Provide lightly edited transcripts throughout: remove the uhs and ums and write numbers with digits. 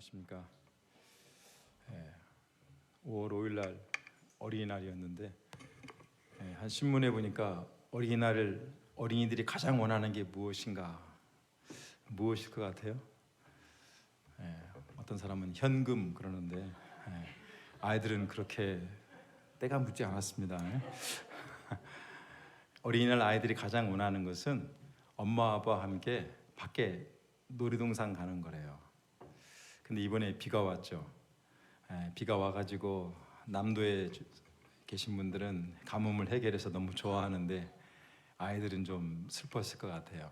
안녕하십니까. 5월 5일 날 어린이날이었는데 한 신문에 보니까 어린이날을 어린이들이 가장 원하는 게 무엇인가, 무엇일 것 같아요? 어떤 사람은 현금 그러는데 아이들은 그렇게 때가 묻지 않았습니다. 어린이날 아이들이 가장 원하는 것은 엄마 아빠와 함께 밖에 놀이동산 가는 거래요. 근데 이번에 비가 왔죠. 비가 와가지고 남도에 계신 분들은 가뭄을 해결해서 너무 좋아하는데 아이들은 좀 슬펐을 것 같아요.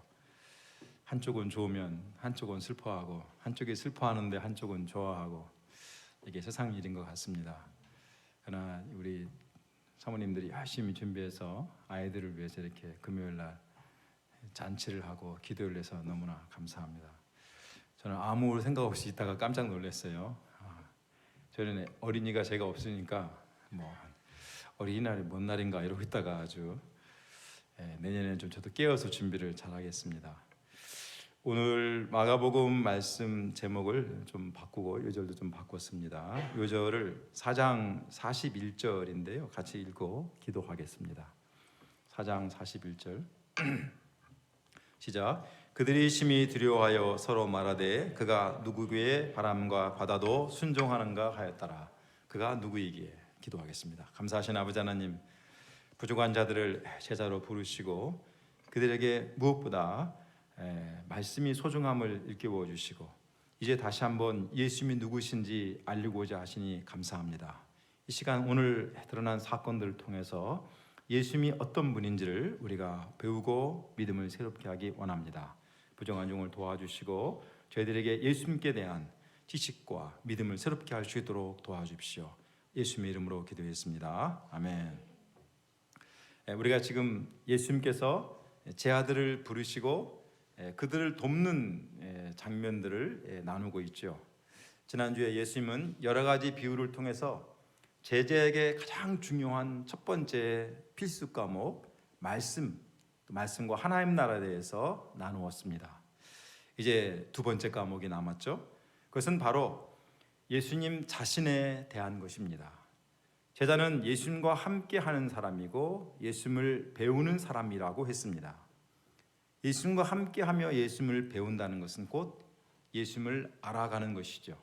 한쪽은 좋으면 한쪽은 슬퍼하고, 한쪽이 슬퍼하는데 한쪽은 좋아하고, 이게 세상 일인 것 같습니다. 그러나 우리 사모님들이 열심히 준비해서 아이들을 위해서 이렇게 금요일 날 잔치를 하고 기도를 해서 너무나 감사합니다. 저는 아무 생각 없이 있다가 깜짝 놀랐어요. 저는 어린이가 제가 없으니까 어린이날이 뭔 날인가 이러고 있다가 아주 내년에는 좀 저도 깨어서 준비를 잘 하겠습니다. 오늘 마가복음 말씀 제목을 좀 바꾸고 요절도 좀 바꿨습니다. 요절을 4장 41절인데요. 같이 읽고 기도하겠습니다. 4장 41절 시작. 그들이 심히 두려워하여 서로 말하되 그가 누구기에 바람과 바다도 순종하는가 하였더라. 그가 누구이기에. 기도하겠습니다. 감사하신 아버지 하나님, 부족한 자들을 제자로 부르시고 그들에게 무엇보다 말씀이 소중함을 일깨워 주시고 이제 다시 한번 예수님이 누구신지 알리고자 하시니 감사합니다. 이 시간 오늘 드러난 사건들을 통해서 예수님이 어떤 분인지를 우리가 배우고 믿음을 새롭게 하기 원합니다. 부정한 종을 도와주시고 저희들에게 예수님께 대한 지식과 믿음을 새롭게 할 수 있도록 도와주십시오. 예수님의 이름으로 기도했습니다. 아멘. 우리가 지금 예수님께서 제 아들을 부르시고 그들을 돕는 장면들을 나누고 있죠. 지난주에 예수님은 여러 가지 비유를 통해서 제자에게 가장 중요한 첫 번째 필수 과목 말씀과 하나님 나라에 대해서 나누었습니다. 이제 두 번째 과목이 남았죠. 그것은 바로 예수님 자신에 대한 것입니다. 제자는 예수님과 함께 하는 사람이고 예수님을 배우는 사람이라고 했습니다. 예수님과 함께하며 예수님을 배운다는 것은 곧 예수님을 알아가는 것이죠.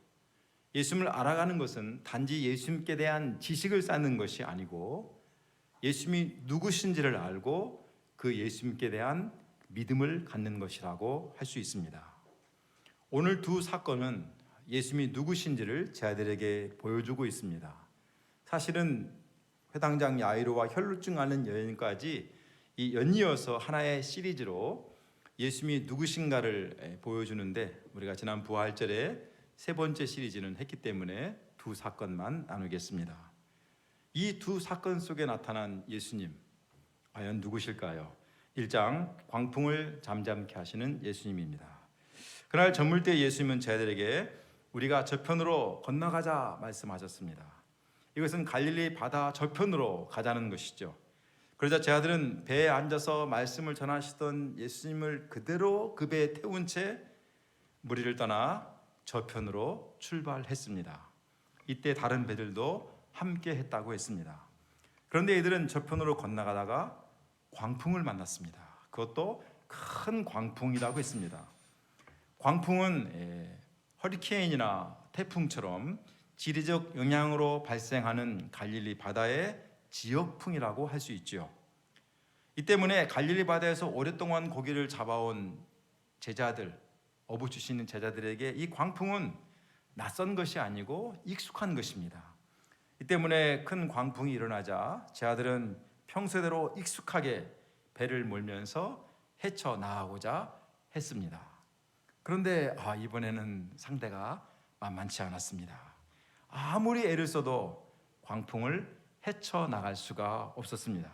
예수님을 알아가는 것은 단지 예수님께 대한 지식을 쌓는 것이 아니고 예수님이 누구신지를 알고 그 예수님께 대한 믿음을 갖는 것이라고 할 수 있습니다. 오늘 두 사건은 예수님이 누구신지를 제 아들에게 보여주고 있습니다. 사실은 회당장 야이로와 혈루증 앓는 여인까지 이 연이어서 하나의 시리즈로 예수님이 누구신가를 보여주는데 우리가 지난 부활절에 세 번째 시리즈는 했기 때문에 두 사건만 나누겠습니다. 이 두 사건 속에 나타난 예수님 과연 누구실까요? 1장 광풍을 잠잠케 하시는 예수님입니다. 그날 저물 때 예수님은 제자들에게 우리가 저편으로 건너가자 말씀하셨습니다. 이것은 갈릴리 바다 저편으로 가자는 것이죠. 그러자 제자들은 배에 앉아서 말씀을 전하시던 예수님을 그대로 그 배에 태운 채 무리를 떠나 저편으로 출발했습니다. 이때 다른 배들도 함께 했다고 했습니다. 그런데 이들은 저편으로 건너가다가 광풍을 만났습니다. 그것도 큰 광풍이라고 했습니다. 광풍은 허리케인이나 태풍처럼 지리적 영향으로 발생하는 갈릴리 바다의 지역풍이라고 할 수 있죠. 이 때문에 갈릴리 바다에서 오랫동안 고기를 잡아온 제자들, 어부 출신인 제자들에게 이 광풍은 낯선 것이 아니고 익숙한 것입니다. 이 때문에 큰 광풍이 일어나자 제자들은 평소대로 익숙하게 배를 몰면서 헤쳐나가고자 했습니다. 그런데 이번에는 상대가 만만치 않았습니다. 아무리 애를 써도 광풍을 헤쳐나갈 수가 없었습니다.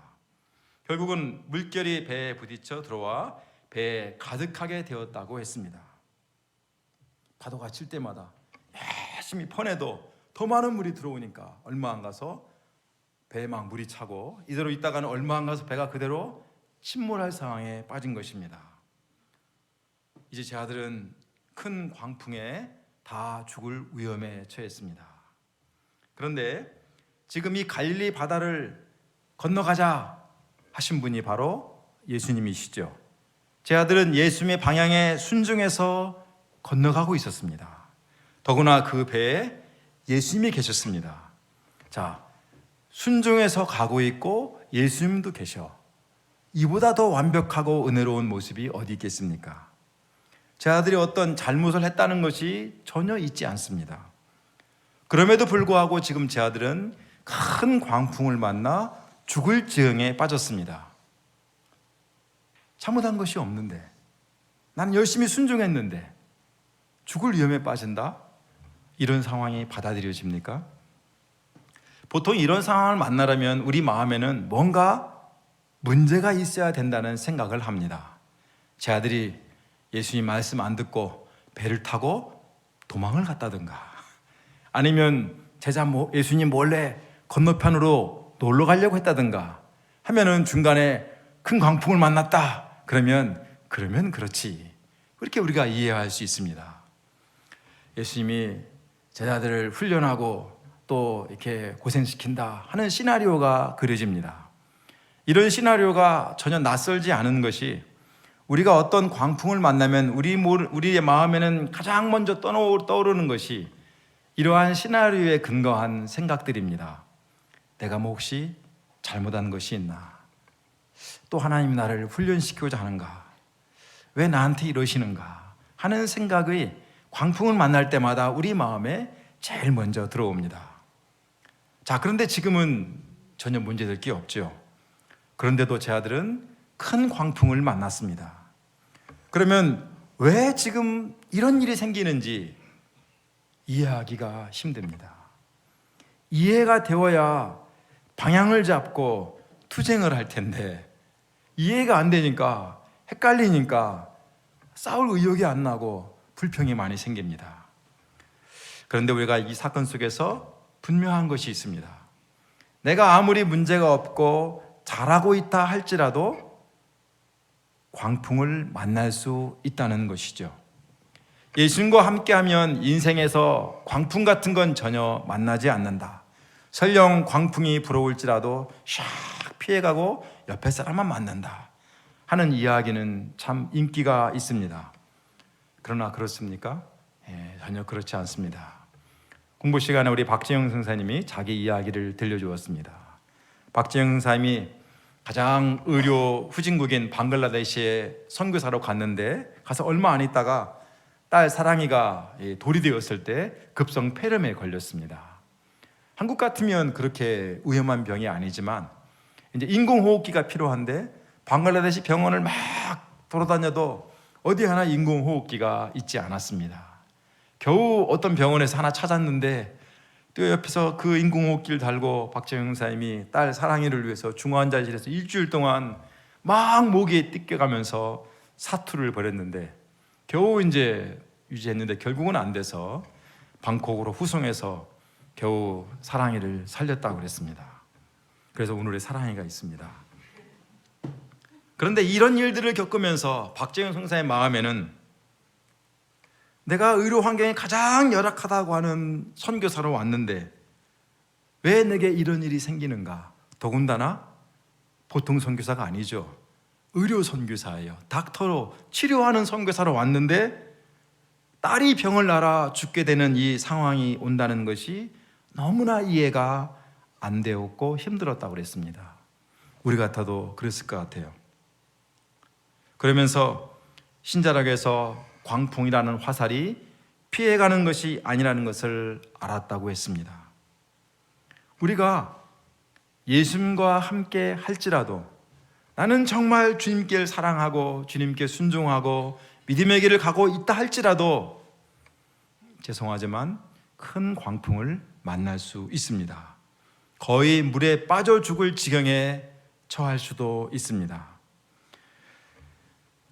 결국은 물결이 배에 부딪혀 들어와 배에 가득하게 되었다고 했습니다. 파도가 칠 때마다 열심히 퍼내도 더 많은 물이 들어오니까 얼마 안 가서 배에 막 물이 차고 이대로 있다가는 얼마 안 가서 배가 그대로 침몰할 상황에 빠진 것입니다. 이제 제 아들은 큰 광풍에 다 죽을 위험에 처했습니다. 그런데 지금 이 갈릴리 바다를 건너가자 하신 분이 바로 예수님이시죠. 제 아들은 예수님의 방향에 순종해서 건너가고 있었습니다. 더구나 그 배에 예수님이 계셨습니다. 자, 순종해서 가고 있고 예수님도 계셔. 이보다 더 완벽하고 은혜로운 모습이 어디 있겠습니까? 제 아들이 어떤 잘못을 했다는 것이 전혀 있지 않습니다. 그럼에도 불구하고 지금 제 아들은 큰 광풍을 만나 죽을 지경에 빠졌습니다. 잘못한 것이 없는데, 나는 열심히 순종했는데 죽을 위험에 빠진다? 이런 상황이 받아들여집니까? 보통 이런 상황을 만나려면 우리 마음에는 뭔가 문제가 있어야 된다는 생각을 합니다. 제 아들이 예수님 말씀 안 듣고 배를 타고 도망을 갔다든가, 아니면 제자 예수님 몰래 건너편으로 놀러 가려고 했다든가 하면은 중간에 큰 광풍을 만났다. 그러면 그렇지. 그렇게 우리가 이해할 수 있습니다. 예수님이 제자들을 훈련하고 또 이렇게 고생시킨다 하는 시나리오가 그려집니다. 이런 시나리오가 전혀 낯설지 않은 것이, 우리가 어떤 광풍을 만나면 우리의 마음에는 가장 먼저 떠오르는 것이 이러한 시나리오에 근거한 생각들입니다. 내가 혹시 잘못한 것이 있나? 또 하나님이 나를 훈련시키고자 하는가? 왜 나한테 이러시는가? 하는 생각이 광풍을 만날 때마다 우리 마음에 제일 먼저 들어옵니다. 자, 그런데 지금은 전혀 문제될 게 없죠. 그런데도 제 아들은 큰 광풍을 만났습니다. 그러면 왜 지금 이런 일이 생기는지 이해하기가 힘듭니다. 이해가 되어야 방향을 잡고 투쟁을 할 텐데, 이해가 안 되니까, 헷갈리니까 싸울 의욕이 안 나고 불평이 많이 생깁니다. 그런데 우리가 이 사건 속에서 분명한 것이 있습니다. 내가 아무리 문제가 없고 잘하고 있다 할지라도 광풍을 만날 수 있다는 것이죠. 예수님과 함께하면 인생에서 광풍 같은 건 전혀 만나지 않는다. 설령 광풍이 불어올지라도 샥 피해가고 옆에 사람만 만난다 하는 이야기는 참 인기가 있습니다. 그러나 그렇습니까? 전혀 그렇지 않습니다. 공부 시간에 우리 박재영 선생님이 자기 이야기를 들려주었습니다. 박재영 선생님이 가장 의료 후진국인 방글라데시에 선교사로 갔는데, 가서 얼마 안 있다가 딸 사랑이가 돌이 되었을 때 급성 폐렴에 걸렸습니다. 한국 같으면 그렇게 위험한 병이 아니지만 이제 인공호흡기가 필요한데, 방글라데시 병원을 막 돌아다녀도 어디 하나 인공호흡기가 있지 않았습니다. 겨우 어떤 병원에서 하나 찾았는데, 또 옆에서 그 인공호흡기를 달고 박재영 형사님이 딸 사랑이를 위해서 중환자실에서 일주일 동안 막 목에 띠껴가면서 사투를 벌였는데, 겨우 이제 유지했는데 결국은 안 돼서 방콕으로 후송해서 겨우 사랑이를 살렸다고 그랬습니다. 그래서 오늘의 사랑이가 있습니다. 그런데 이런 일들을 겪으면서 박재영 선사의 마음에는 내가 의료 환경이 가장 열악하다고 하는 선교사로 왔는데 왜 내게 이런 일이 생기는가? 더군다나 보통 선교사가 아니죠. 의료 선교사예요. 닥터로 치료하는 선교사로 왔는데 딸이 병을 앓아 죽게 되는 이 상황이 온다는 것이 너무나 이해가 안 되었고 힘들었다고 그랬습니다. 우리 같아도 그랬을 것 같아요. 그러면서 신자락에서 광풍이라는 화살이 피해가는 것이 아니라는 것을 알았다고 했습니다. 우리가 예수님과 함께 할지라도, 나는 정말 주님께 사랑하고 주님께 순종하고 믿음의 길을 가고 있다 할지라도 죄송하지만 큰 광풍을 만날 수 있습니다. 거의 물에 빠져 죽을 지경에 처할 수도 있습니다.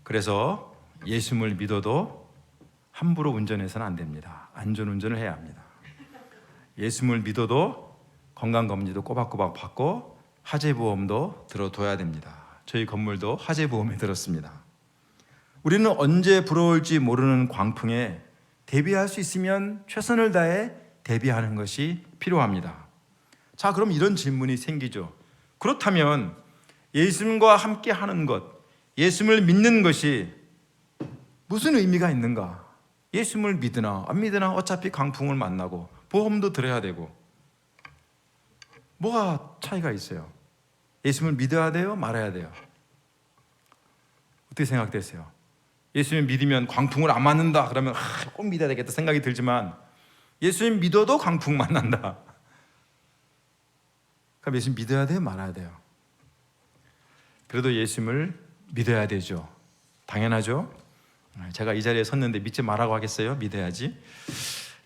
그래서 예수님을 믿어도 함부로 운전해서는 안 됩니다. 안전운전을 해야 합니다. 예수님을 믿어도 건강검진도 꼬박꼬박 받고 화재보험도 들어둬야 됩니다. 저희 건물도 화재보험에 들었습니다. 우리는 언제 불어올지 모르는 광풍에 대비할 수 있으면 최선을 다해 대비하는 것이 필요합니다. 자, 그럼 이런 질문이 생기죠. 그렇다면 예수님과 함께 하는 것, 예수님을 믿는 것이 무슨 의미가 있는가? 예수님을 믿으나 안 믿으나 어차피 광풍을 만나고 보험도 들어야 되고 뭐가 차이가 있어요? 예수님을 믿어야 돼요? 말아야 돼요? 어떻게 생각되세요? 예수님 믿으면 광풍을 안 맞는다 그러면 꼭 믿어야 되겠다 생각이 들지만 예수님 믿어도 광풍 만난다. 그럼 예수님 믿어야 돼요? 말아야 돼요? 그래도 예수님을 믿어야 되죠. 당연하죠. 제가 이 자리에 섰는데 믿지 말라고 하겠어요? 믿어야지.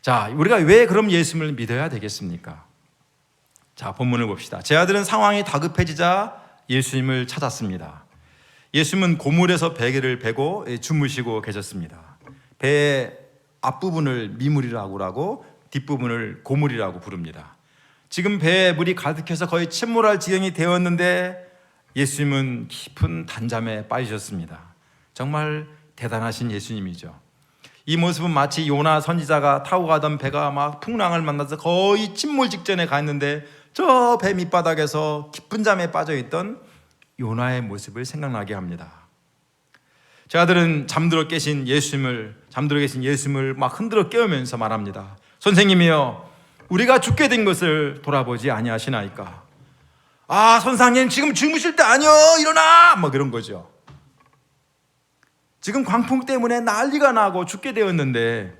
자, 우리가 왜 그럼 예수님을 믿어야 되겠습니까? 자, 본문을 봅시다. 제 아들은 상황이 다급해지자 예수님을 찾았습니다. 예수님은 고물에서 베개를 베고 주무시고 계셨습니다. 배의 앞부분을 미물이라고 하고 뒷부분을 고물이라고 부릅니다. 지금 배에 물이 가득해서 거의 침몰할 지경이 되었는데 예수님은 깊은 단잠에 빠지셨습니다. 정말 대단하신 예수님이죠. 이 모습은 마치 요나 선지자가 타고 가던 배가 막 풍랑을 만나서 거의 침몰 직전에 가 있는데 저 배 밑바닥에서 깊은 잠에 빠져있던 요나의 모습을 생각나게 합니다. 제 아들은 잠들어 계신 예수님을 막 흔들어 깨우면서 말합니다. 선생님이여, 우리가 죽게 된 것을 돌아보지 아니하시나이까? 아, 선생님 지금 주무실 때 아니요, 일어나! 뭐 그런 거죠. 지금 광풍 때문에 난리가 나고 죽게 되었는데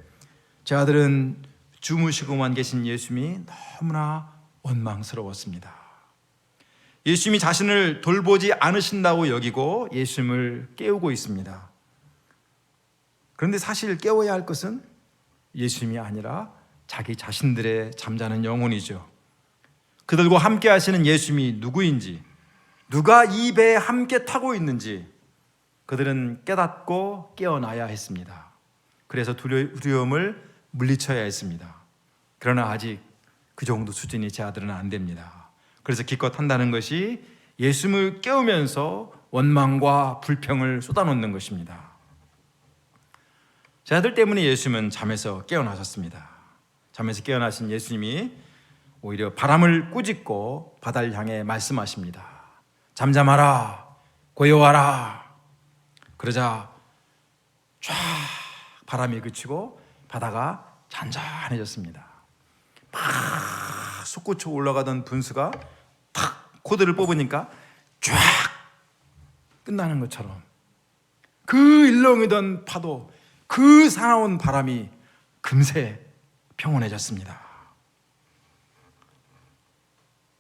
제 아들은 주무시고만 계신 예수님이 너무나 원망스러웠습니다. 예수님이 자신을 돌보지 않으신다고 여기고 예수님을 깨우고 있습니다. 그런데 사실 깨워야 할 것은 예수님이 아니라 자기 자신들의 잠자는 영혼이죠. 그들과 함께 하시는 예수님이 누구인지, 누가 이 배에 함께 타고 있는지 그들은 깨닫고 깨어나야 했습니다. 그래서 두려움을 물리쳐야 했습니다. 그러나 아직 그 정도 수준이 제 아들은 안 됩니다. 그래서 기껏 한다는 것이 예수님을 깨우면서 원망과 불평을 쏟아놓는 것입니다. 제 아들 때문에 예수님은 잠에서 깨어나셨습니다. 잠에서 깨어나신 예수님이 오히려 바람을 꾸짖고 바다를 향해 말씀하십니다. 잠잠하라, 고요하라. 그러자 쫙 바람이 그치고 바다가 잔잔해졌습니다. 막 솟구쳐 올라가던 분수가 탁 코드를 뽑으니까 쫙 끝나는 것처럼 그 일렁이던 파도, 그 사나운 바람이 금세 평온해졌습니다.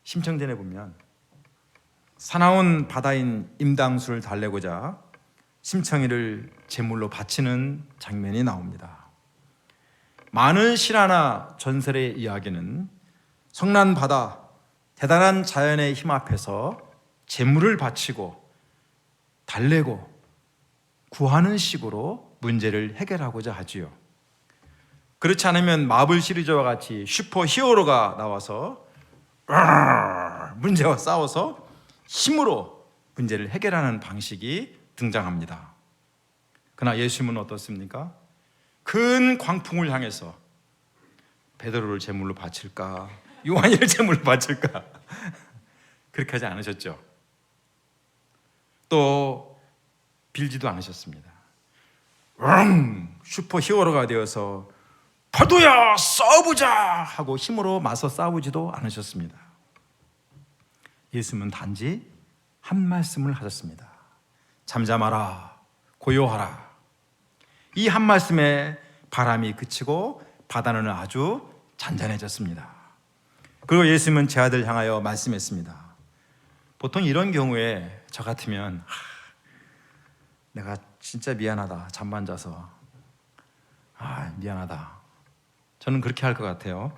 심청전에 보면 사나운 바다인 임당수를 달래고자 심청이를 제물로 바치는 장면이 나옵니다. 많은 신화나 전설의 이야기는 성난 바다, 대단한 자연의 힘 앞에서 제물을 바치고 달래고 구하는 식으로 문제를 해결하고자 하지요. 그렇지 않으면 마블 시리즈와 같이 슈퍼 히어로가 나와서 문제와 싸워서 힘으로 문제를 해결하는 방식이 등장합니다. 그러나 예수님은 어떻습니까? 큰 광풍을 향해서 베드로를 제물로 바칠까? 요한이를 제물로 바칠까? 그렇게 하지 않으셨죠. 또 빌지도 않으셨습니다. 슈퍼 히어로가 되어서 파도야 싸워보자 하고 힘으로 맞서 싸우지도 않으셨습니다. 예수님은 단지 한 말씀을 하셨습니다. 잠잠하라, 고요하라. 이 한 말씀에 바람이 그치고 바다는 아주 잔잔해졌습니다. 그리고 예수님은 제 아들 향하여 말씀했습니다. 보통 이런 경우에 저 같으면 내가 진짜 미안하다, 잠만 자서 미안하다, 저는 그렇게 할 것 같아요.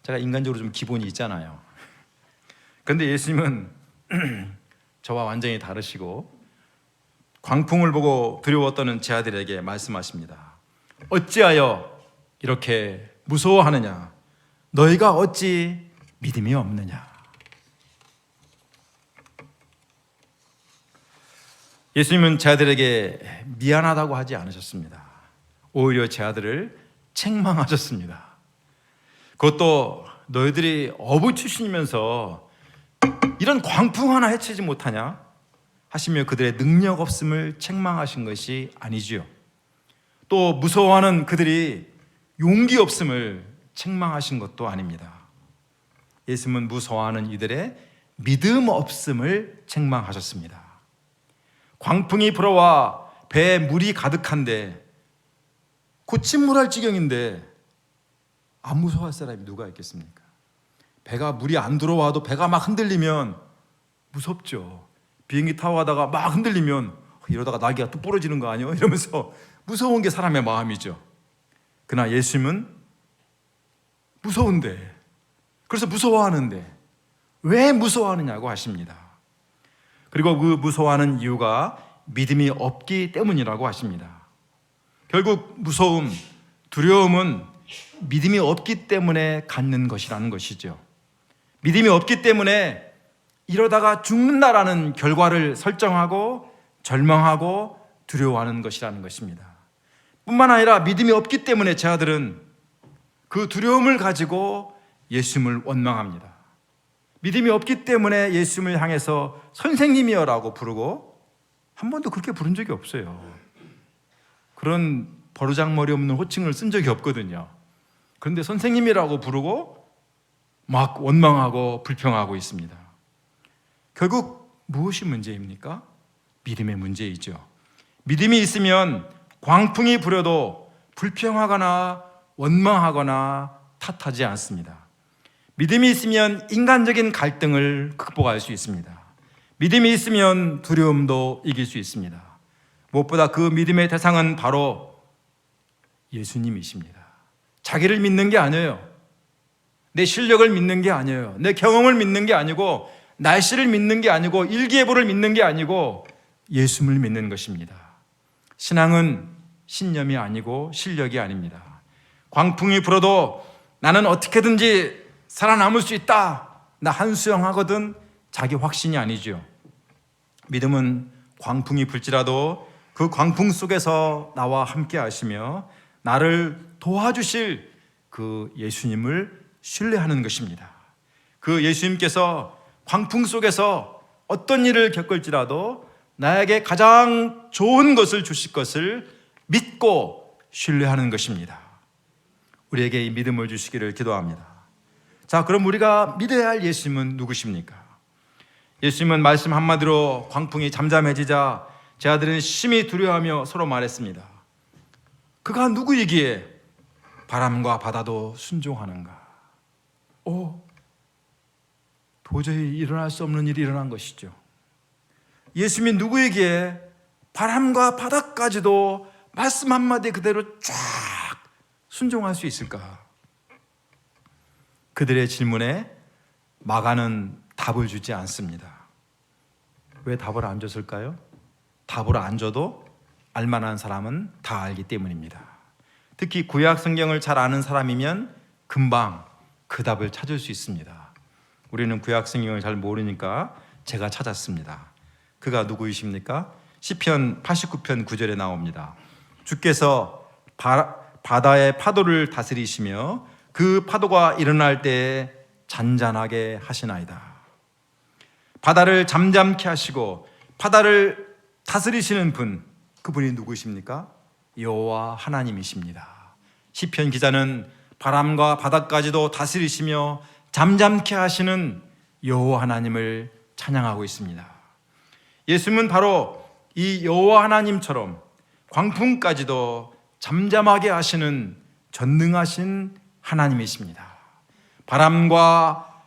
제가 인간적으로 좀 기본이 있잖아요. 그런데 예수님은 저와 완전히 다르시고 광풍을 보고 두려워 떠는 제 아들에게 말씀하십니다. 어찌하여 이렇게 무서워하느냐? 너희가 어찌 믿음이 없느냐? 예수님은 제 아들에게 미안하다고 하지 않으셨습니다. 오히려 제 아들을 책망하셨습니다. 그것도 너희들이 어부 출신이면서 이런 광풍 하나 해치지 못하냐 하시며 그들의 능력 없음을 책망하신 것이 아니지요. 또 무서워하는 그들이 용기 없음을 책망하신 것도 아닙니다. 예수님은 무서워하는 이들의 믿음 없음을 책망하셨습니다. 광풍이 불어와 배에 물이 가득한데 곧 침몰할 지경인데 안 무서워할 사람이 누가 있겠습니까? 배가 물이 안 들어와도 배가 막 흔들리면 무섭죠. 비행기 타고 가다가 막 흔들리면 이러다가 날개가 또 부러지는 거 아니에요? 이러면서 무서운 게 사람의 마음이죠. 그러나 예수님은 무서운데, 그래서 무서워하는데 왜 무서워하느냐고 하십니다. 그리고 그 무서워하는 이유가 믿음이 없기 때문이라고 하십니다. 결국 무서움, 두려움은 믿음이 없기 때문에 갖는 것이라는 것이죠. 믿음이 없기 때문에 이러다가 죽는다라는 결과를 설정하고 절망하고 두려워하는 것이라는 것입니다. 뿐만 아니라 믿음이 없기 때문에 제 아들은 그 두려움을 가지고 예수님을 원망합니다. 믿음이 없기 때문에 예수님을 향해서 선생님이여라고 부르고 한 번도 그렇게 부른 적이 없어요. 그런 버르장머리 없는 호칭을 쓴 적이 없거든요. 그런데 선생님이라고 부르고 막 원망하고 불평하고 있습니다. 결국 무엇이 문제입니까? 믿음의 문제이죠. 믿음이 있으면 광풍이 불어도 불평하거나 원망하거나 탓하지 않습니다. 믿음이 있으면 인간적인 갈등을 극복할 수 있습니다. 믿음이 있으면 두려움도 이길 수 있습니다. 무엇보다 그 믿음의 대상은 바로 예수님이십니다. 자기를 믿는 게 아니에요. 내 실력을 믿는 게 아니에요. 내 경험을 믿는 게 아니고 날씨를 믿는 게 아니고 일기예보를 믿는 게 아니고 예수님을 믿는 것입니다. 신앙은 신념이 아니고 실력이 아닙니다. 광풍이 불어도 나는 어떻게든지 살아남을 수 있다. 나 한수영 하거든. 자기 확신이 아니죠. 믿음은 광풍이 불지라도 그 광풍 속에서 나와 함께 하시며 나를 도와주실 그 예수님을 신뢰하는 것입니다. 그 예수님께서 광풍 속에서 어떤 일을 겪을지라도 나에게 가장 좋은 것을 주실 것을 믿고 신뢰하는 것입니다. 우리에게 이 믿음을 주시기를 기도합니다. 자, 그럼 우리가 믿어야 할 예수님은 누구십니까? 예수님은 말씀 한마디로 광풍이 잠잠해지자 제 아들은 심히 두려워하며 서로 말했습니다. 그가 누구이기에 바람과 바다도 순종하는가? 도저히 일어날 수 없는 일이 일어난 것이죠. 예수님이 누구이기에 바람과 바다까지도 말씀 한마디 그대로 쫙 순종할 수 있을까? 그들의 질문에 마가는 답을 주지 않습니다. 왜 답을 안 줬을까요? 답을 안 줘도 알만한 사람은 다 알기 때문입니다. 특히 구약 성경을 잘 아는 사람이면 금방 그 답을 찾을 수 있습니다. 우리는 구약 성경을 잘 모르니까 제가 찾았습니다. 그가 누구이십니까? 시편 89편 9절에 나옵니다. 주께서 바다의 파도를 다스리시며 그 파도가 일어날 때 잔잔하게 하시나이다. 바다를 잠잠케 하시고 바다를 다스리시는 분, 그분이 누구십니까? 여호와 하나님이십니다. 시편 기자는 바람과 바다까지도 다스리시며 잠잠케 하시는 여호와 하나님을 찬양하고 있습니다. 예수님은 바로 이 여호와 하나님처럼 광풍까지도 잠잠하게 하시는 전능하신 하나님이십니다. 바람과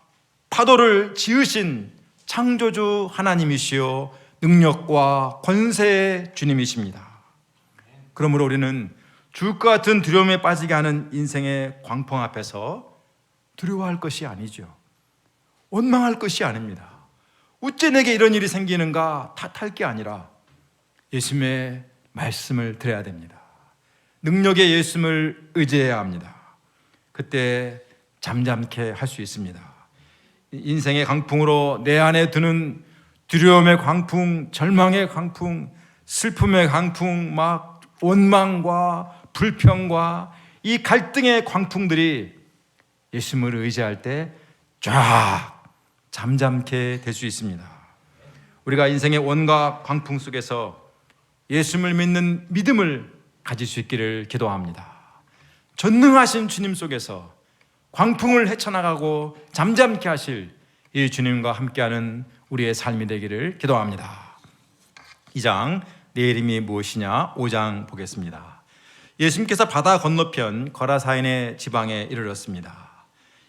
파도를 지으신 창조주 하나님이시요 능력과 권세의 주님이십니다. 그러므로 우리는 죽을 것 같은 두려움에 빠지게 하는 인생의 광풍 앞에서 두려워할 것이 아니죠. 원망할 것이 아닙니다. 어째 내게 이런 일이 생기는가 탓할 게 아니라 예수님의 말씀을 들어야 됩니다. 능력의 예수님을 의지해야 합니다. 그때 잠잠케 할 수 있습니다. 인생의 강풍으로 내 안에 드는 두려움의 강풍, 절망의 강풍, 슬픔의 강풍, 막 원망과 불평과 이 갈등의 광풍들이 예수님을 의지할 때 쫙 잠잠케 될 수 있습니다. 우리가 인생의 온갖 광풍 속에서 예수님을 믿는 믿음을 가질 수 있기를 기도합니다. 전능하신 주님 속에서 광풍을 헤쳐나가고 잠잠케 하실 이 주님과 함께하는 우리의 삶이 되기를 기도합니다. 2장 내 이름이 무엇이냐 5장 보겠습니다. 예수님께서 바다 건너편 거라사인의 지방에 이르렀습니다.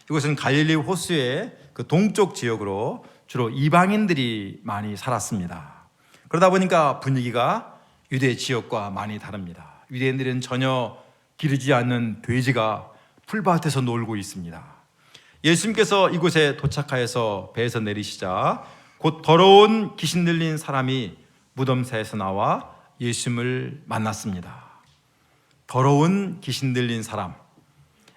이곳은 갈릴리 호수의 그 동쪽 지역으로 주로 이방인들이 많이 살았습니다. 그러다 보니까 분위기가 유대 지역과 많이 다릅니다. 유대인들은 전혀 기르지 않는 돼지가 풀밭에서 놀고 있습니다. 예수님께서 이곳에 도착하여서 배에서 내리시자 곧 더러운 귀신 들린 사람이 무덤새에서 나와 예수님을 만났습니다. 더러운 귀신 들린 사람,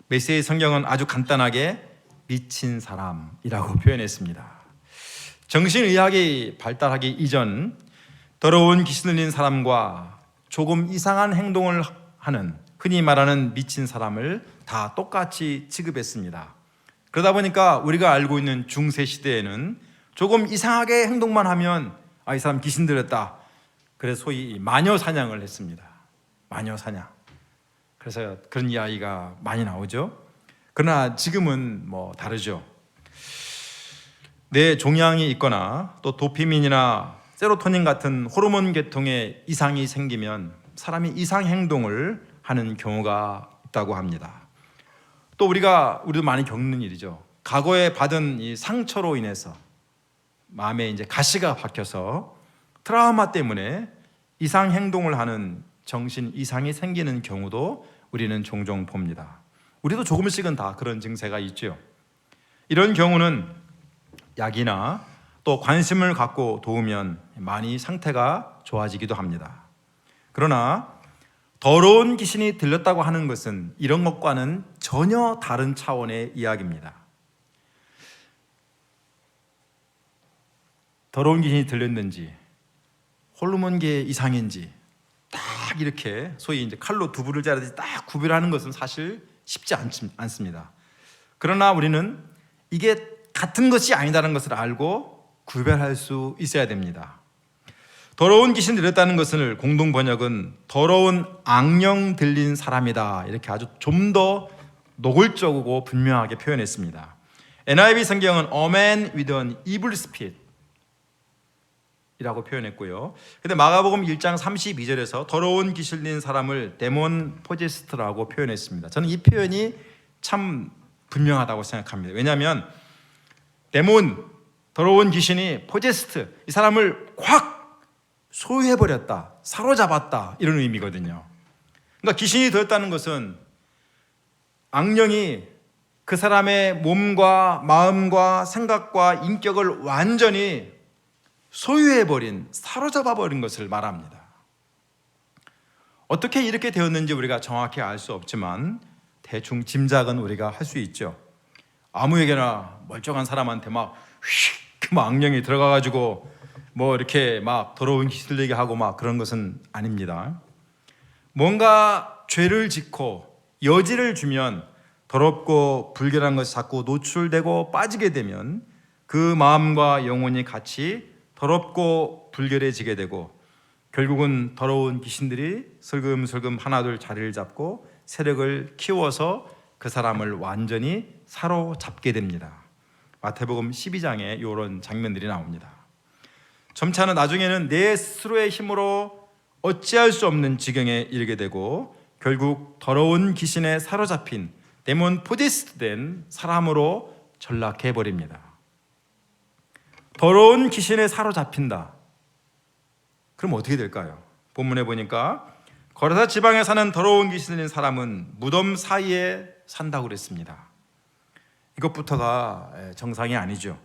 메시아의 성경은 아주 간단하게 미친 사람이라고 표현했습니다. 정신의학이 발달하기 이전 더러운 귀신 들린 사람과 조금 이상한 행동을 하는 흔히 말하는 미친 사람을 다 똑같이 취급했습니다. 그러다 보니까 우리가 알고 있는 중세 시대에는 조금 이상하게 행동만 하면 이 사람 귀신 들렸다. 그래서 소위 마녀 사냥을 했습니다. 마녀 사냥. 그래서 그런 이야기가 많이 나오죠. 그러나 지금은 다르죠. 뇌 종양이 있거나 또 도파민이나 세로토닌 같은 호르몬 계통에 이상이 생기면 사람이 이상 행동을 하는 경우가 있다고 합니다. 또 우리도 많이 겪는 일이죠. 과거에 받은 이 상처로 인해서 마음에 이제 가시가 박혀서 트라우마 때문에 이상 행동을 하는 정신 이상이 생기는 경우도 우리는 종종 봅니다. 우리도 조금씩은 다 그런 증세가 있죠. 이런 경우는 약이나 또 관심을 갖고 도우면 많이 상태가 좋아지기도 합니다. 그러나 더러운 귀신이 들렸다고 하는 것은 이런 것과는 전혀 다른 차원의 이야기입니다. 더러운 귀신이 들렸는지 호르몬계 이상인지 딱 이렇게 소위 이제 칼로 두부를 자르듯이 딱 구별하는 것은 사실 쉽지 않습니다. 그러나 우리는 이게 같은 것이 아니다라는 것을 알고 구별할 수 있어야 됩니다. 더러운 귀신 들렸다는 것을 공동 번역은 더러운 악령 들린 사람이다 이렇게 아주 좀 더 노골적이고 분명하게 표현했습니다. NIV 성경은 A man with an evil spirit 이라고 표현했고요. 근데 마가복음 1장 32절에서 더러운 귀신 들린 사람을 데몬 포제스트라고 표현했습니다. 저는 이 표현이 참 분명하다고 생각합니다. 왜냐하면 데몬, 더러운 귀신이 포제스트, 이 사람을 확 소유해버렸다, 사로잡았다 이런 의미거든요. 그러니까 귀신이 들었다는 것은 악령이 그 사람의 몸과 마음과 생각과 인격을 완전히 소유해버린, 사로잡아버린 것을 말합니다. 어떻게 이렇게 되었는지 우리가 정확히 알 수 없지만 대충 짐작은 우리가 할 수 있죠. 아무에게나 멀쩡한 사람한테 막 악령이 들어가가지고 이렇게 막 더러운 귀신 들리게 하고 막 그런 것은 아닙니다. 뭔가 죄를 짓고 여지를 주면 더럽고 불결한 것이 자꾸 노출되고 빠지게 되면 그 마음과 영혼이 같이 더럽고 불결해지게 되고 결국은 더러운 귀신들이 슬금슬금 하나둘 자리를 잡고 세력을 키워서 그 사람을 완전히 사로잡게 됩니다. 마태복음 12장에 이런 장면들이 나옵니다. 점차는 나중에는 내 스스로의 힘으로 어찌할 수 없는 지경에 이르게 되고 결국 더러운 귀신에 사로잡힌 데몬 포제스트 된 사람으로 전락해버립니다. 더러운 귀신에 사로잡힌다. 그럼 어떻게 될까요? 본문에 보니까 거라사 지방에 사는 더러운 귀신 들린 사람은 무덤 사이에 산다고 그랬습니다. 이것부터가 정상이 아니죠.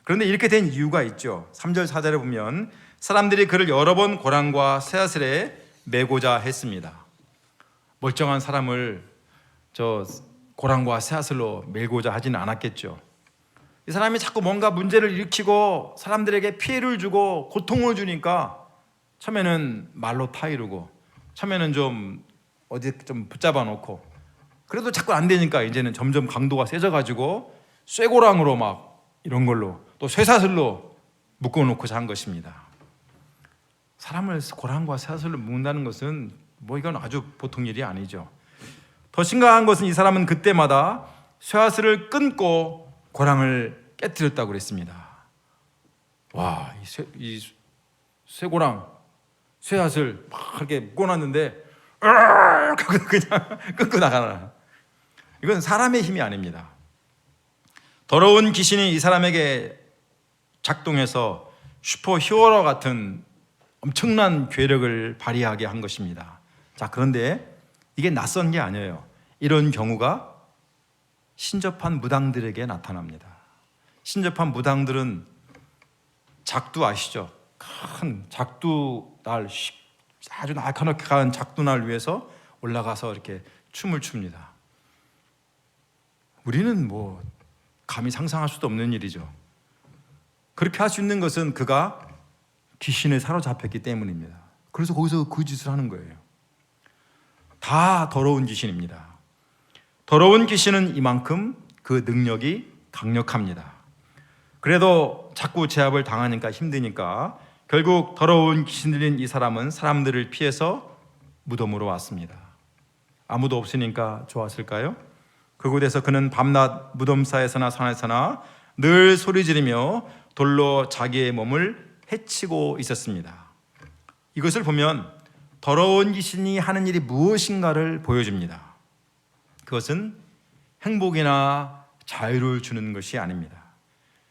그런데 이렇게 된 이유가 있죠. 3절 4절에 보면 사람들이 그를 여러 번 고랑과 쇠사슬에 매고자 했습니다. 멀쩡한 사람을 고랑과 쇠사슬로 매고자 하지는 않았겠죠. 이 사람이 자꾸 뭔가 문제를 일으키고 사람들에게 피해를 주고 고통을 주니까 처음에는 말로 타이르고 처음에는 좀 어디 좀 붙잡아 놓고, 그래도 자꾸 안 되니까 이제는 점점 강도가 세져가지고 쇠고랑으로 막 이런 걸로 또 쇠사슬로 묶어놓고 잔 것입니다. 사람을 고랑과 쇠사슬로 묶는다는 것은 뭐 이건 아주 보통 일이 아니죠. 더 심각한 것은 이 사람은 그때마다 쇠사슬을 끊고 고랑을 깨뜨렸다고 그랬습니다. 와, 이 쇠고랑, 쇠사슬 막 이렇게 묶어놨는데 그냥 끊고 나가나. 이건 사람의 힘이 아닙니다. 더러운 귀신이 이 사람에게 작동해서 슈퍼히어로 같은 엄청난 괴력을 발휘하게 한 것입니다. 자, 그런데 이게 낯선 게 아니에요. 이런 경우가 신접한 무당들에게 나타납니다. 신접한 무당들은 작두 아시죠? 큰 작두날, 아주 날카롭게 작두날 위에서 올라가서 이렇게 춤을 춥니다. 우리는 뭐 감히 상상할 수도 없는 일이죠. 그렇게 할 수 있는 것은 그가 귀신에 사로잡혔기 때문입니다. 그래서 거기서 그 짓을 하는 거예요. 다 더러운 귀신입니다. 더러운 귀신은 이만큼 그 능력이 강력합니다. 그래도 자꾸 제압을 당하니까 힘드니까 결국 더러운 귀신 들린 이 사람은 사람들을 피해서 무덤으로 왔습니다. 아무도 없으니까 좋았을까요? 그곳에서 그는 밤낮 무덤사에서나 산에서나 늘 소리 지르며 돌로 자기의 몸을 해치고 있었습니다. 이것을 보면 더러운 귀신이 하는 일이 무엇인가를 보여줍니다. 그것은 행복이나 자유를 주는 것이 아닙니다.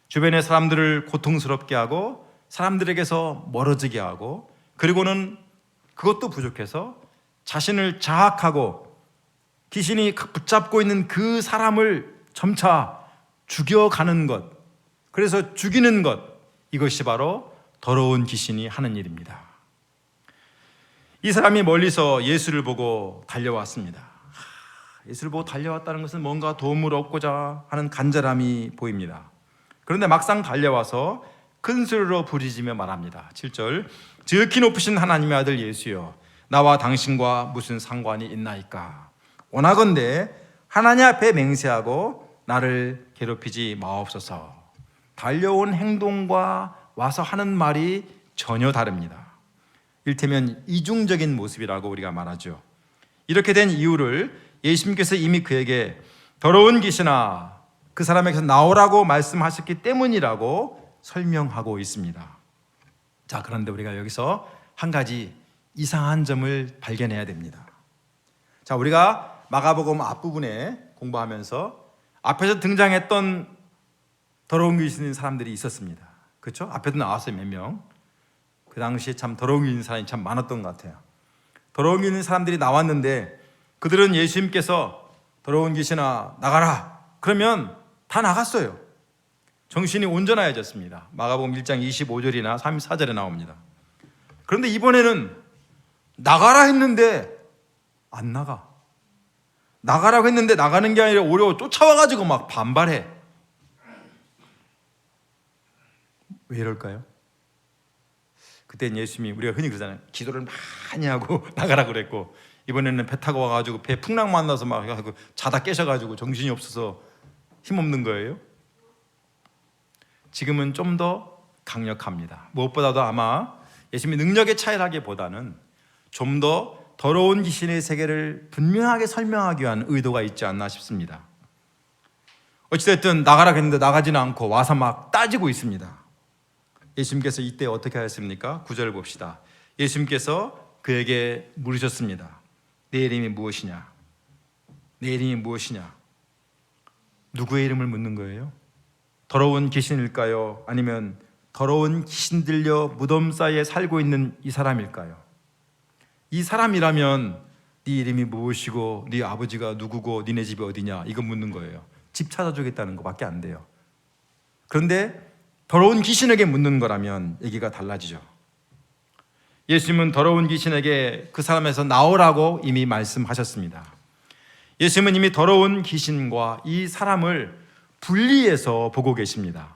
주변의 사람들을 고통스럽게 하고 사람들에게서 멀어지게 하고, 그리고는 그것도 부족해서 자신을 자학하고 귀신이 붙잡고 있는 그 사람을 점차 죽여가는 것, 그래서 죽이는 것, 이것이 바로 더러운 귀신이 하는 일입니다. 이 사람이 멀리서 예수를 보고 달려왔습니다. 예수를 보고 달려왔다는 것은 뭔가 도움을 얻고자 하는 간절함이 보입니다. 그런데 막상 달려와서 큰 소리로 부르짖으며 말합니다. 7절, 지극히 높으신 하나님의 아들 예수여, 나와 당신과 무슨 상관이 있나이까? 원하건대 하나님 앞에 맹세하고 나를 괴롭히지 마옵소서. 달려온 행동과 와서 하는 말이 전혀 다릅니다. 일테면 이중적인 모습이라고 우리가 말하죠. 이렇게 된 이유를 예수님께서 이미 그에게 더러운 귀신아, 그 사람에게서 나오라고 말씀하셨기 때문이라고 설명하고 있습니다. 자, 그런데 우리가 여기서 한 가지 이상한 점을 발견해야 됩니다. 자, 우리가 마가복음 앞부분에 공부하면서 앞에서 등장했던 더러운 귀신인 사람들이 있었습니다. 그렇죠? 앞에도 나왔어요, 몇 명. 그 당시에 참 더러운 귀신 사람이 참 많았던 것 같아요. 더러운 귀신 사람들이 나왔는데 그들은 예수님께서 더러운 귀신아 나가라 그러면 다 나갔어요. 정신이 온전하여졌습니다. 마가복음 1장 25절이나 34절에 나옵니다. 그런데 이번에는 나가라 했는데 안 나가. 나가라고 했는데 나가는 게 아니라 오히려 쫓아와가지고 막 반발해. 왜 이럴까요? 그땐 예수님이, 우리가 흔히 그러잖아요, 기도를 많이 하고 나가라고 그랬고, 이번에는 배 타고 와가지고 배 풍랑 만나서 막 자다 깨셔가지고 정신이 없어서 힘없는 거예요. 지금은 좀 더 강력합니다. 무엇보다도 아마 예수님의 능력의 차이라기보다는 좀 더 더러운 귀신의 세계를 분명하게 설명하기 위한 의도가 있지 않나 싶습니다. 어찌됐든 나가라 했는데 나가지는 않고 와서 막 따지고 있습니다. 예수님께서 이때 어떻게 하셨습니까? 9절 봅시다. 예수님께서 그에게 물으셨습니다. 내 이름이 무엇이냐? 내 이름이 무엇이냐? 누구의 이름을 묻는 거예요? 더러운 귀신일까요? 아니면 더러운 귀신 들려 무덤 사이에 살고 있는 이 사람일까요? 이 사람이라면 네 이름이 무엇이고 네 아버지가 누구고 니네 집이 어디냐 이거 묻는 거예요. 집 찾아주겠다는 것밖에 안 돼요. 그런데 더러운 귀신에게 묻는 거라면 얘기가 달라지죠. 예수님은 더러운 귀신에게 그 사람에서 나오라고 이미 말씀하셨습니다. 예수님은 이미 더러운 귀신과 이 사람을 분리해서 보고 계십니다.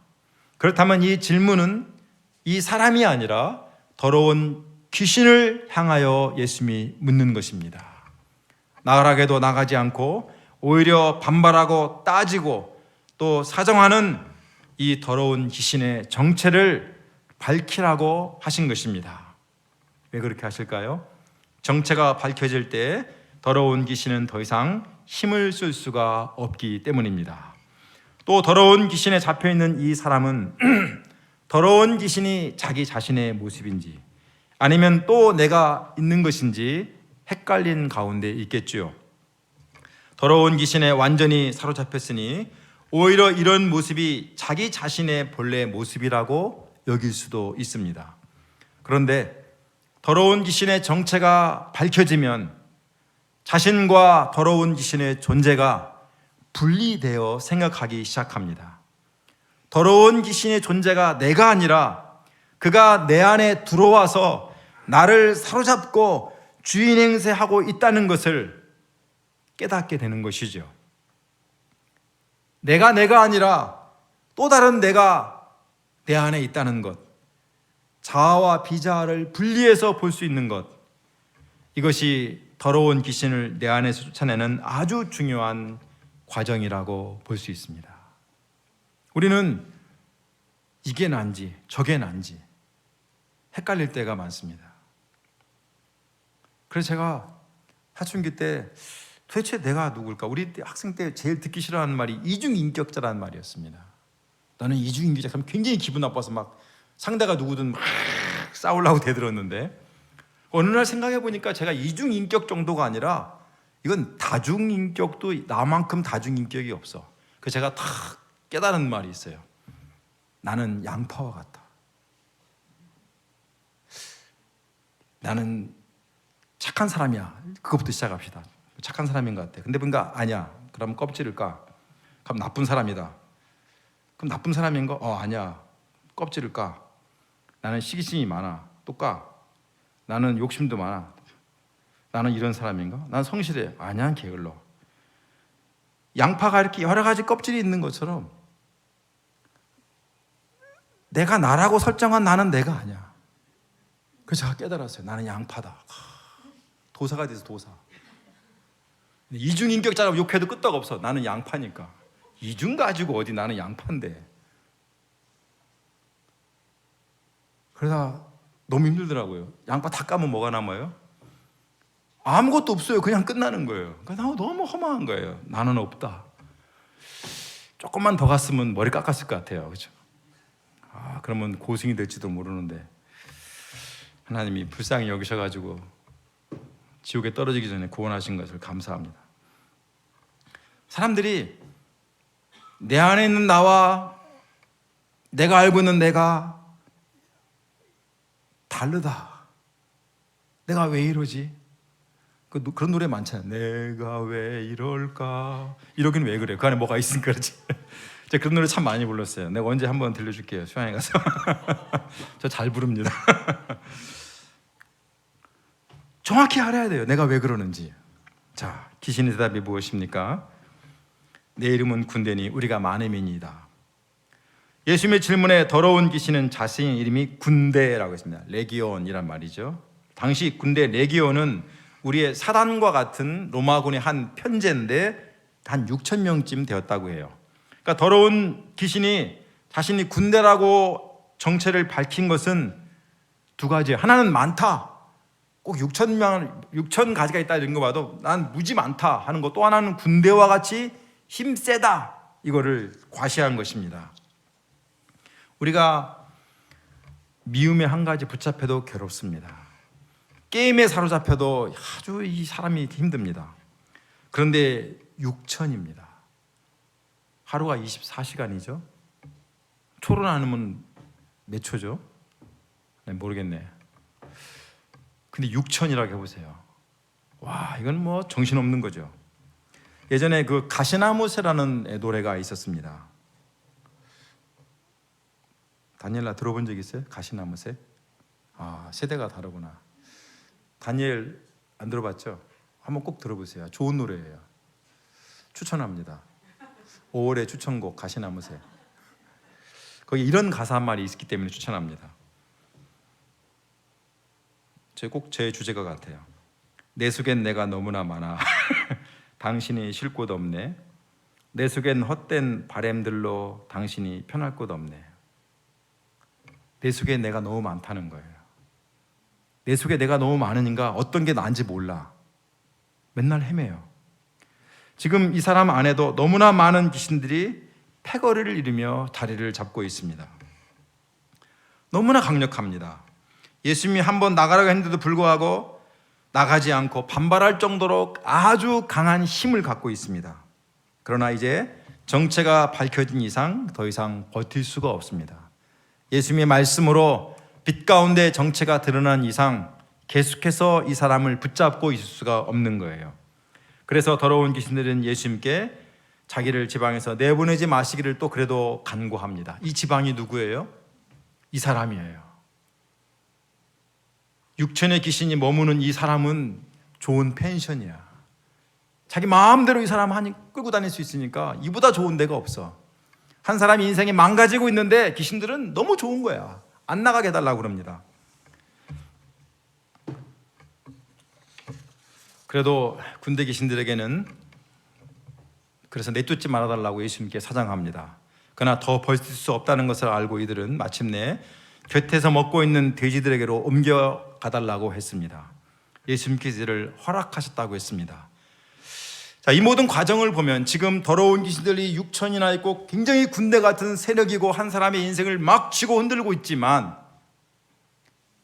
그렇다면 이 질문은 이 사람이 아니라 더러운 귀신을 향하여 예수님이 묻는 것입니다. 나가라게도 나가지 않고 오히려 반발하고 따지고 또 사정하는 이 더러운 귀신의 정체를 밝히라고 하신 것입니다. 왜 그렇게 하실까요? 정체가 밝혀질 때 더러운 귀신은 더 이상 힘을 쓸 수가 없기 때문입니다. 또 더러운 귀신에 잡혀있는 이 사람은 더러운 귀신이 자기 자신의 모습인지 아니면 또 내가 있는 것인지 헷갈린 가운데 있겠지요. 더러운 귀신에 완전히 사로잡혔으니 오히려 이런 모습이 자기 자신의 본래 모습이라고 여길 수도 있습니다. 그런데 더러운 귀신의 정체가 밝혀지면 자신과 더러운 귀신의 존재가 분리되어 생각하기 시작합니다. 더러운 귀신의 존재가 내가 아니라 그가 내 안에 들어와서 나를 사로잡고 주인 행세하고 있다는 것을 깨닫게 되는 것이죠. 내가 아니라 또 다른 내가 내 안에 있다는 것, 자아와 비자아를 분리해서 볼 수 있는 것, 이것이 더러운 귀신을 내 안에서 쫓아내는 아주 중요한 과정이라고 볼 수 있습니다. 우리는 이게 난지 저게 난지 헷갈릴 때가 많습니다. 그래서 제가 사춘기 때 도대체 내가 누굴까? 우리 학생 때 제일 듣기 싫어하는 말이 이중인격자라는 말이었습니다. 나는 이중인격자 하면 굉장히 기분 나빠서 막 상대가 누구든 막 싸우려고 대들었는데 어느 날 생각해 보니까 제가 이중인격 정도가 아니라 이건 다중인격도 나만큼 다중인격이 없어. 그래서 제가 딱 깨달은 말이 있어요. 나는 양파와 같다. 나는 착한 사람이야. 그것부터 시작합시다. 착한 사람인 것 같아. 근데 뭔가 아니야. 그럼 껍질을 까. 그럼 나쁜 사람이다. 그럼 나쁜 사람인 거? 아니야. 껍질을 까. 나는 시기심이 많아. 또 까. 나는 욕심도 많아. 나는 이런 사람인가? 난 성실해. 아니야. 게을러. 양파가 이렇게 여러 가지 껍질이 있는 것처럼 내가 나라고 설정한 나는 내가 아니야. 그래서 제가 깨달았어요. 나는 양파다. 도사가 돼서 도사. 이중인격자라고 욕해도 끄떡 없어. 나는 양파니까. 이중 가지고 어디 나는 양파인데. 그러다 너무 힘들더라고요. 양파 다 까면 뭐가 남아요? 아무것도 없어요. 그냥 끝나는 거예요. 그러니까 너무 허망한 거예요. 나는 없다. 조금만 더 갔으면 머리 깎았을 것 같아요. 그렇죠? 그러면 고승이 될지도 모르는데 하나님이 불쌍히 여기셔가지고 지옥에 떨어지기 전에 구원하신 것을 감사합니다. 사람들이 내 안에 있는 나와 내가 알고 있는 내가 다르다. 내가 왜 이러지? 그런 노래 많잖아요. 내가 왜 이럴까? 이러긴 왜 그래? 그 안에 뭐가 있으니까 그렇지. 제가 그런 노래 참 많이 불렀어요. 내가 언제 한번 들려줄게요. 수양에 가서. 저 잘 부릅니다. 정확히 알아야 돼요. 내가 왜 그러는지. 자, 귀신의 대답이 무엇입니까? 내 이름은 군대니 우리가 많음이니이다. 예수님의 질문에 더러운 귀신은 자신의 이름이 군대라고 했습니다. 레기온이란 말이죠. 당시 군대 레기온은 우리의 사단과 같은 로마군의 한 편제인데 한 6천 명쯤 되었다고 해요. 그러니까 더러운 귀신이 자신이 군대라고 정체를 밝힌 것은 두 가지예요. 하나는 많다. 꼭 6천 가지가 있다 이런 거 봐도 난 무지 많다 하는 거. 또 하나는 군대와 같이 힘 세다. 이거를 과시한 것입니다. 우리가 미움에 한 가지 붙잡혀도 괴롭습니다. 게임에 사로잡혀도 아주 이 사람이 힘듭니다. 그런데 6천입니다. 하루가 24시간이죠. 초로 나누면 몇 초죠? 네, 모르겠네. 근데 6천이라고 해보세요. 와, 이건 뭐 정신없는 거죠. 예전에 그 가시나무새라는 노래가 있었습니다. 다니엘라 들어본 적 있어요? 가시나무새? 세대가 다르구나. 다니엘 안 들어봤죠? 한번 꼭 들어보세요. 좋은 노래예요. 추천합니다. 5월의 추천곡 가시나무새. 거기 이런 가사 한 말이 있기 때문에 추천합니다. 꼭 제 주제가 같아요. 내 속엔 내가 너무나 많아. 당신이 쉴 곳 없네. 내 속엔 헛된 바램들로 당신이 편할 곳 없네. 내 속에 내가 너무 많다는 거예요. 내 속에 내가 너무 많으니까 어떤 게 나은지 몰라. 맨날 헤매요. 지금 이 사람 안에도 너무나 많은 귀신들이 패거리를 이루며 자리를 잡고 있습니다. 너무나 강력합니다. 예수님이 한번 나가라고 했는데도 불구하고 나가지 않고 반발할 정도로 아주 강한 힘을 갖고 있습니다. 그러나 이제 정체가 밝혀진 이상 더 이상 버틸 수가 없습니다. 예수님의 말씀으로 빛 가운데 정체가 드러난 이상 계속해서 이 사람을 붙잡고 있을 수가 없는 거예요. 그래서 더러운 귀신들은 예수님께 자기를 지방에서 내보내지 마시기를 또 그래도 간구합니다. 이 지방이 누구예요? 이 사람이에요. 육천의 귀신이 머무는 이 사람은 좋은 펜션이야. 자기 마음대로 이 사람 끌고 다닐 수 있으니까 이보다 좋은 데가 없어. 한 사람이 인생이 망가지고 있는데 귀신들은 너무 좋은 거야. 안 나가게 해달라고 그럽니다. 그래도 군대 귀신들에게는 그래서 내쫓지 말아달라고 예수님께 사정합니다. 그러나 더 버틸 수 없다는 것을 알고 이들은 마침내 곁에서 먹고 있는 돼지들에게로 옮겨가달라고 했습니다. 예수님께서 이를 허락하셨다고 했습니다. 자, 이 모든 과정을 보면 지금 더러운 귀신들이 6천이나 있고 굉장히 군대 같은 세력이고 한 사람의 인생을 막 쥐고 흔들고 있지만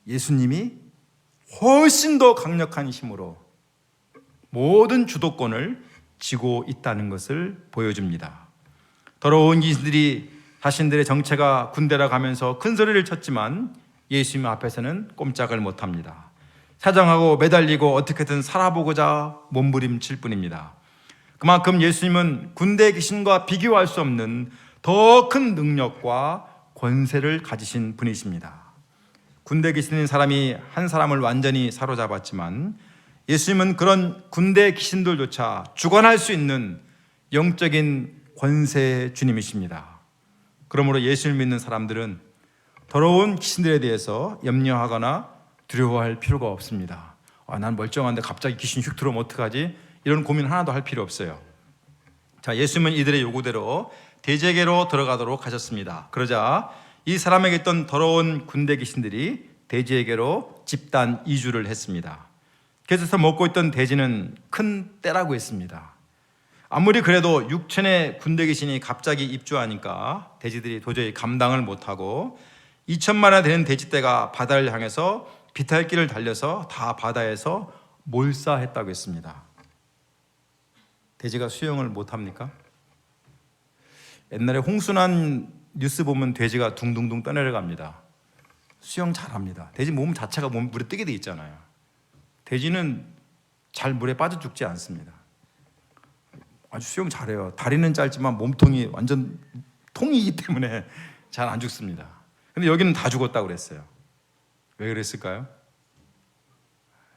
예수님이 훨씬 더 강력한 힘으로 모든 주도권을 쥐고 있다는 것을 보여줍니다. 더러운 귀신들이 자신들의 정체가 군대라 가면서 큰 소리를 쳤지만 예수님 앞에서는 꼼짝을 못합니다. 사정하고 매달리고 어떻게든 살아보고자 몸부림칠 뿐입니다. 그만큼 예수님은 군대 귀신과 비교할 수 없는 더 큰 능력과 권세를 가지신 분이십니다. 군대 귀신인 사람이 한 사람을 완전히 사로잡았지만 예수님은 그런 군대 귀신들조차 주관할 수 있는 영적인 권세의 주님이십니다. 그러므로 예수를 믿는 사람들은 더러운 귀신들에 대해서 염려하거나 두려워할 필요가 없습니다. 난 멀쩡한데 갑자기 귀신 휙 들어오면 어떡하지? 이런 고민 하나도 할 필요 없어요. 자, 예수님은 이들의 요구대로 대제계로 들어가도록 하셨습니다. 그러자 이 사람에게 있던 더러운 군대 귀신들이 돼지에게로 집단 이주를 했습니다. 그래서 먹고 있던 돼지는 큰 떼라고 했습니다. 아무리 그래도 6천의 군대 귀신이 갑자기 입주하니까 돼지들이 도저히 감당을 못하고 2천마리나 되는 돼지떼가 바다를 향해서 비탈길을 달려서 다 바다에서 몰사했다고 했습니다. 돼지가 수영을 못합니까? 옛날에 홍순환 뉴스 보면 돼지가 둥둥둥 떠내려갑니다. 수영 잘합니다. 돼지 몸 자체가 물에 뜨게 돼 있잖아요. 돼지는 잘 물에 빠져 죽지 않습니다. 아주 수영 잘해요. 다리는 짧지만 몸통이 완전 통이기 때문에 잘 안 죽습니다. 근데 여기는 다 죽었다고 그랬어요. 왜 그랬을까요?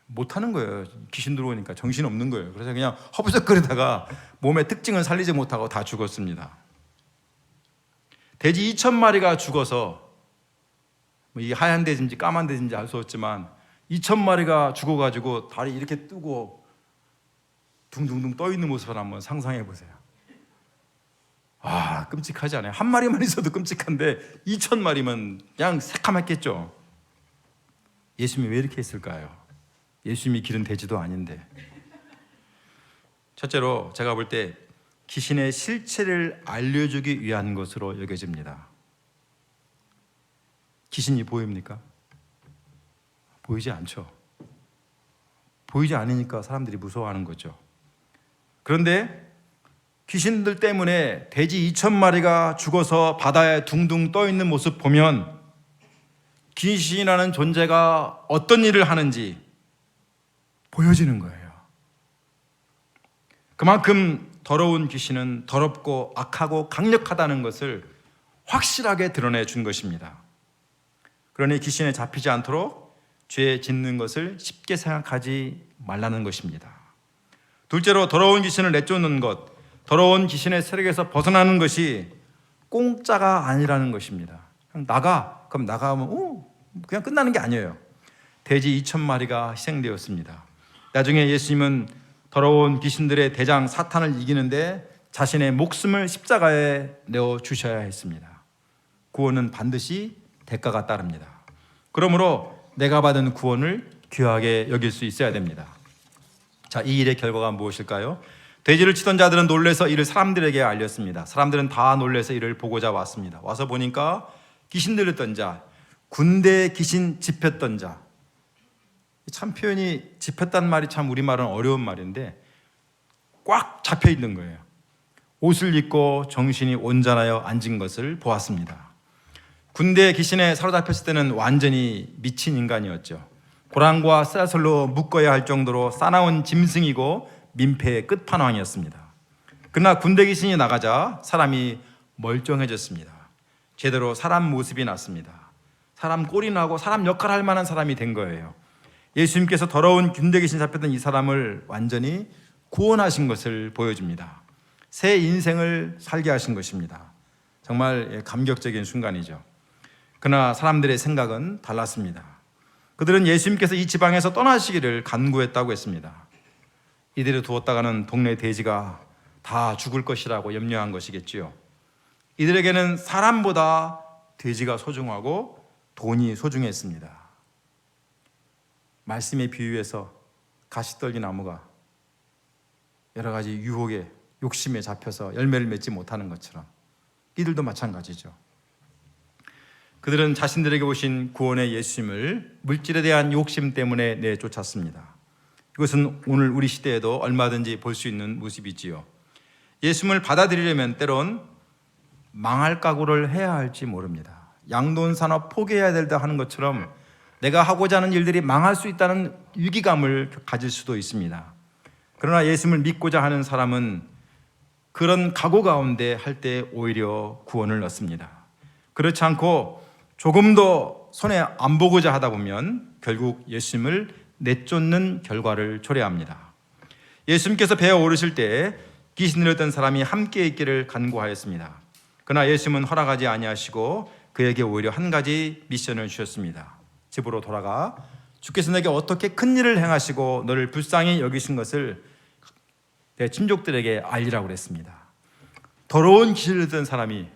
못하는 거예요. 귀신 들어오니까 정신 없는 거예요. 그래서 그냥 허브적거리다가 몸의 특징을 살리지 못하고 다 죽었습니다. 돼지 2,000마리가 죽어서 이게 하얀 돼지인지 까만 돼지인지 알 수 없지만 2,000마리가 죽어가지고 다리 이렇게 뜨고 둥둥둥 떠 있는 모습을 한번 상상해 보세요. 끔찍하지 않아요? 한 마리만 있어도 끔찍한데 2,000마리면 그냥 새카맣겠죠. 예수님이 왜 이렇게 했을까요? 예수님이 기른 돼지도 아닌데. 첫째로 제가 볼 때 귀신의 실체를 알려주기 위한 것으로 여겨집니다. 귀신이 보입니까? 보이지 않죠. 보이지 않으니까 사람들이 무서워하는 거죠. 그런데 귀신들 때문에 돼지 2,000마리가 죽어서 바다에 둥둥 떠 있는 모습 보면 귀신이라는 존재가 어떤 일을 하는지 보여지는 거예요. 그만큼 더러운 귀신은 더럽고 악하고 강력하다는 것을 확실하게 드러내 준 것입니다. 그러니 귀신에 잡히지 않도록 죄 짓는 것을 쉽게 생각하지 말라는 것입니다. 둘째로 더러운 귀신을 내쫓는 것, 더러운 귀신의 세력에서 벗어나는 것이 공짜가 아니라는 것입니다. 그냥 나가, 그럼 나가면 그냥 끝나는 게 아니에요. 돼지 2,000마리가 희생되었습니다. 나중에 예수님은 더러운 귀신들의 대장 사탄을 이기는데 자신의 목숨을 십자가에 내어 주셔야 했습니다. 구원은 반드시 대가가 따릅니다. 그러므로 내가 받은 구원을 귀하게 여길 수 있어야 됩니다. 자, 이 일의 결과가 무엇일까요? 돼지를 치던 자들은 놀라서 이를 사람들에게 알렸습니다. 사람들은 다 놀라서 이를 보고자 왔습니다. 와서 보니까 귀신 들렸던 자, 군대 귀신 집혔던 자. 참 표현이 집혔단 말이 참 우리말은 어려운 말인데 꽉 잡혀 있는 거예요. 옷을 입고 정신이 온전하여 앉은 것을 보았습니다. 군대 귀신에 사로잡혔을 때는 완전히 미친 인간이었죠. 고랑과 쇠설로 묶어야 할 정도로 싸나운 짐승이고 민폐의 끝판왕이었습니다. 그러나 군대 귀신이 나가자 사람이 멀쩡해졌습니다. 제대로 사람 모습이 났습니다. 사람 꼴이 나고 사람 역할을 할 만한 사람이 된 거예요. 예수님께서 더러운 군대 귀신 잡혔던 이 사람을 완전히 구원하신 것을 보여줍니다. 새 인생을 살게 하신 것입니다. 정말 감격적인 순간이죠. 그러나 사람들의 생각은 달랐습니다. 그들은 예수님께서 이 지방에서 떠나시기를 간구했다고 했습니다. 이대로 두었다가는 동네 돼지가 다 죽을 것이라고 염려한 것이겠지요. 이들에게는 사람보다 돼지가 소중하고 돈이 소중했습니다. 말씀에 비유해서 가시떨기 나무가 여러 가지 유혹에 욕심에 잡혀서 열매를 맺지 못하는 것처럼 이들도 마찬가지죠. 그들은 자신들에게 오신 구원의 예수님을 물질에 대한 욕심 때문에 내쫓았습니다. 이것은 오늘 우리 시대에도 얼마든지 볼 수 있는 모습이지요. 예수님을 받아들이려면 때론 망할 각오를 해야 할지 모릅니다. 양돈 산업 포기해야 된다 하는 것처럼 내가 하고자 하는 일들이 망할 수 있다는 위기감을 가질 수도 있습니다. 그러나 예수님을 믿고자 하는 사람은 그런 각오 가운데 할 때 오히려 구원을 얻습니다. 그렇지 않고 조금 더 손에 안 보고자 하다 보면 결국 예수님을 내쫓는 결과를 초래합니다. 예수님께서 배에 오르실 때 귀신 들렸던 사람이 함께 있기를 간구하였습니다. 그러나 예수님은 허락하지 아니하시고 그에게 오히려 한 가지 미션을 주셨습니다. 집으로 돌아가 주께서 내게 어떻게 큰 일을 행하시고 너를 불쌍히 여기신 것을 내 친족들에게 알리라고 그랬습니다. 더러운 귀신을 들렸던 사람이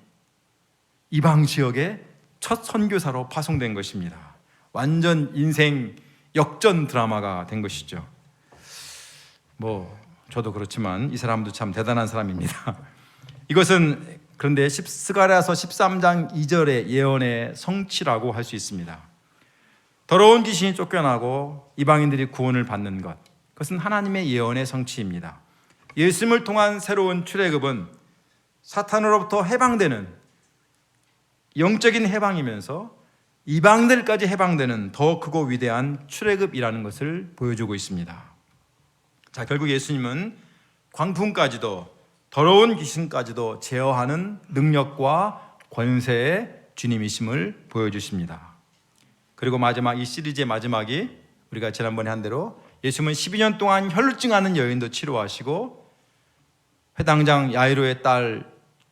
이방 지역에 첫 선교사로 파송된 것입니다. 완전 인생 역전 드라마가 된 것이죠. 저도 그렇지만 이 사람도 참 대단한 사람입니다. 이것은 그런데 스가랴서 13장 2절의 예언의 성취라고 할 수 있습니다. 더러운 귀신이 쫓겨나고 이방인들이 구원을 받는 것, 그것은 하나님의 예언의 성취입니다. 예수님을 통한 새로운 출애굽은 사탄으로부터 해방되는 영적인 해방이면서 이방들까지 해방되는 더 크고 위대한 출애굽이라는 것을 보여주고 있습니다. 자, 결국 예수님은 광풍까지도 더러운 귀신까지도 제어하는 능력과 권세의 주님이심을 보여주십니다. 그리고 마지막 이 시리즈의 마지막이 우리가 지난번에 한 대로 예수님은 12년 동안 혈루증하는 여인도 치료하시고 회당장 야이로의 딸,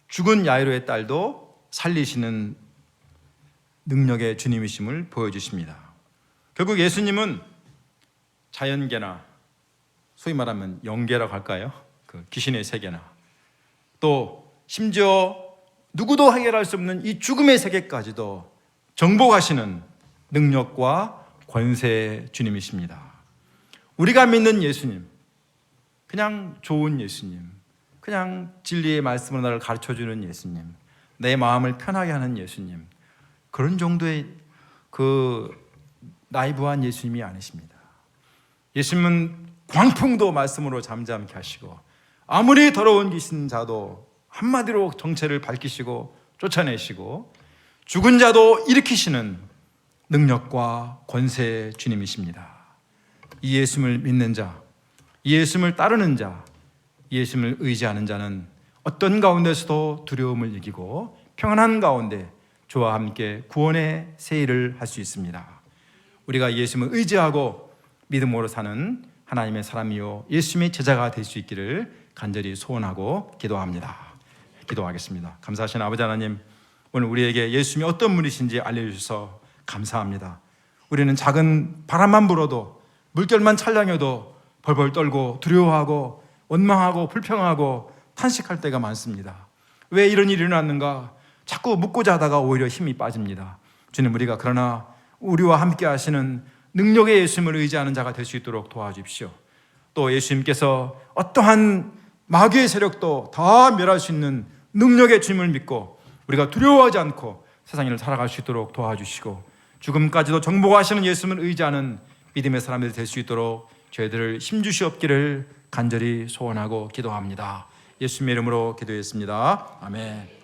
죽은 야이로의 딸도 살리시는 능력의 주님이심을 보여주십니다. 결국 예수님은 자연계나 소위 말하면 영계라고 할까요? 그 귀신의 세계나 또 심지어 누구도 해결할 수 없는 이 죽음의 세계까지도 정복하시는 능력과 권세의 주님이십니다. 우리가 믿는 예수님, 그냥 좋은 예수님, 그냥 진리의 말씀으로 나를 가르쳐주는 예수님, 내 마음을 편하게 하는 예수님, 그런 정도의 나이브한 예수님이 아니십니다. 예수님은 광풍도 말씀으로 잠잠케 하시고 아무리 더러운 귀신 자도 한마디로 정체를 밝히시고 쫓아내시고 죽은 자도 일으키시는 능력과 권세의 주님이십니다. 이 예수님을 믿는 자, 이 예수님을 따르는 자, 이 예수님을 의지하는 자는 어떤 가운데서도 두려움을 이기고 평안한 가운데 주와 함께 구원의 새 일을 할 수 있습니다. 우리가 예수님을 의지하고 믿음으로 사는 하나님의 사람이요 예수님의 제자가 될 수 있기를 간절히 소원하고 기도합니다. 기도하겠습니다. 감사하신 아버지 하나님, 오늘 우리에게 예수님이 어떤 분이신지 알려주셔서 감사합니다. 우리는 작은 바람만 불어도 물결만 찰랑여도 벌벌 떨고 두려워하고 원망하고 불평하고 탄식할 때가 많습니다. 왜 이런 일이 일어났는가? 자꾸 묻고자 하다가 오히려 힘이 빠집니다. 주님, 우리가 그러나 우리와 함께 하시는 능력의 예수님을 의지하는 자가 될 수 있도록 도와주십시오. 또 예수님께서 어떠한 마귀의 세력도 다 멸할 수 있는 능력의 주님을 믿고 우리가 두려워하지 않고 세상을 살아갈 수 있도록 도와주시고 죽음까지도 정복하시는 예수님을 의지하는 믿음의 사람들이 될 수 있도록 저희들을 힘주시옵기를 간절히 소원하고 기도합니다. 예수님의 이름으로 기도했습니다. 아멘.